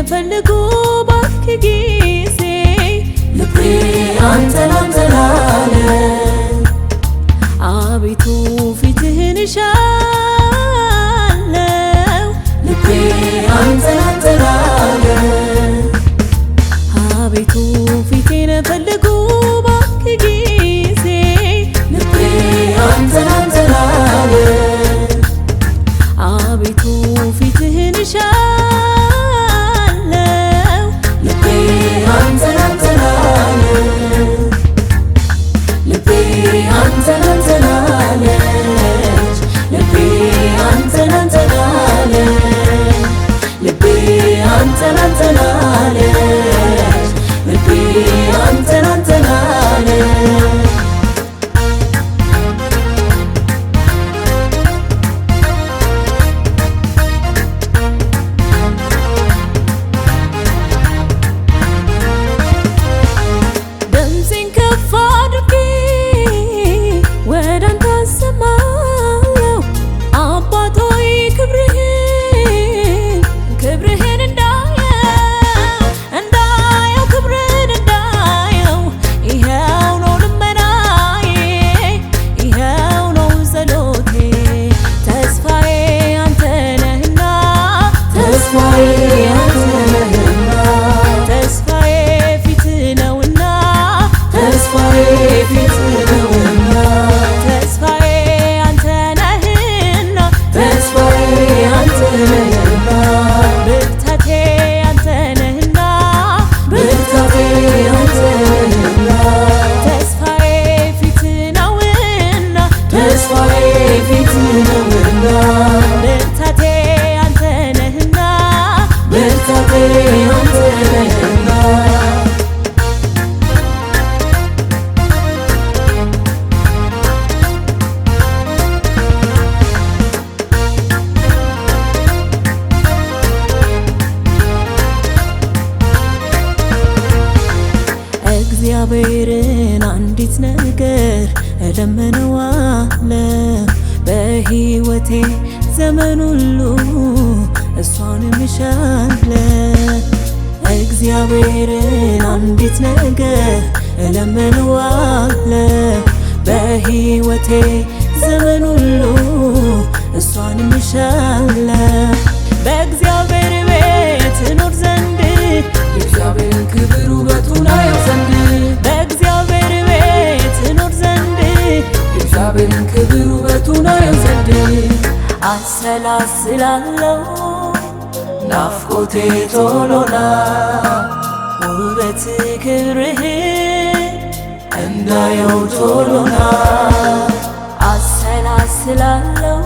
ፈልጎ ባክ ጊዜ ልቤ አንተን አንተን አለ። አቤቱ ፊትህን እሻለው ልቤ አንተን አንተን አለ። አቤቱ ፊቴን ፈልጎ ባክ ጊዜ ልቤ አንተን አንተን አለ። አቤቱ ፊትህን እሻለው ልቤ አንተን አንተን አለ። ልቤ አንተን አንተን አለች። ልቤ አንተን አንተን አለ። ልቤ አንተን አንተን አለች። ልቤ አንተን አንተን አለ። ድምፄን ከፍ አድርጌ ወደ አንተ አሰማለሁ። አባት ሆይ ክብርህን እንዳየው ክብርህን እንዳየው ይኸው ነው ልመናዬ፣ ይኸው ነው ጸሎቴ። ተስፋዬ አንተ ነህና ተስፋዬ አንተ ነህና ተስፋዬ ፊትህ ነውና ተስፋዬ ፊትህ ነውና ተስፋዬ አንተ ነህና ተስፋዬ አንተ ነህና ብርታቴ አንተ ነህና ብርታቴ አንተ ነህና ተስፋዬ ፊትህ ነውና ተስፋዬ ፊትህ ነውና ብርታቴ አንተ ነህና ብርታቴ አንተ ነህና እግዚአብሔርን አንዲት ነገር እለምነዋለሁ በሕይወቴ ዘመን ሁሉ እሷን እምሻለሁ። እግዚአብሔርን አንዲት ነገር እለምነዋለሁ በሕይወቴ ዘመን ሁሉ እሷን እምሻለሁ። በእግዚአብሔር ቤት እኖር ዘንድ የእግዚአብሔርን ክብር ውበቱን አየው ዘንድ በእግዚአብሔር ቤት እኖር ዘንድ የእግዚአብሔርን ክብር ውበቱን አየው ዘንድ አሰላስላለሁ ናፍቆቴ ቶሎና ውበት ክብርህን እንዳየው ቶሎና አሰላስላለሁ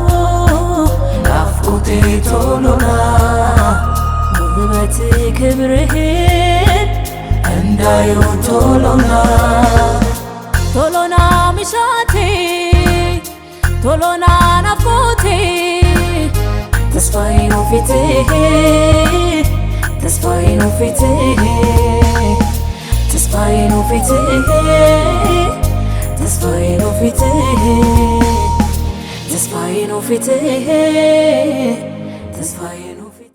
ናፍቆቴ ቶሎና ውበት ክብርህን እንዳየው ቶሎና ቶሎና ምሻቴ ቶሎና ናፍቆቴ ተስፋዬ ነው ፊትህ ተስፋዬ ነው ፊትህ ተስፋዬ ነው ፊትህ ተስፋዬ ነው ፊትህ ተስፋዬ ነው ፊትህ ተስፋዬ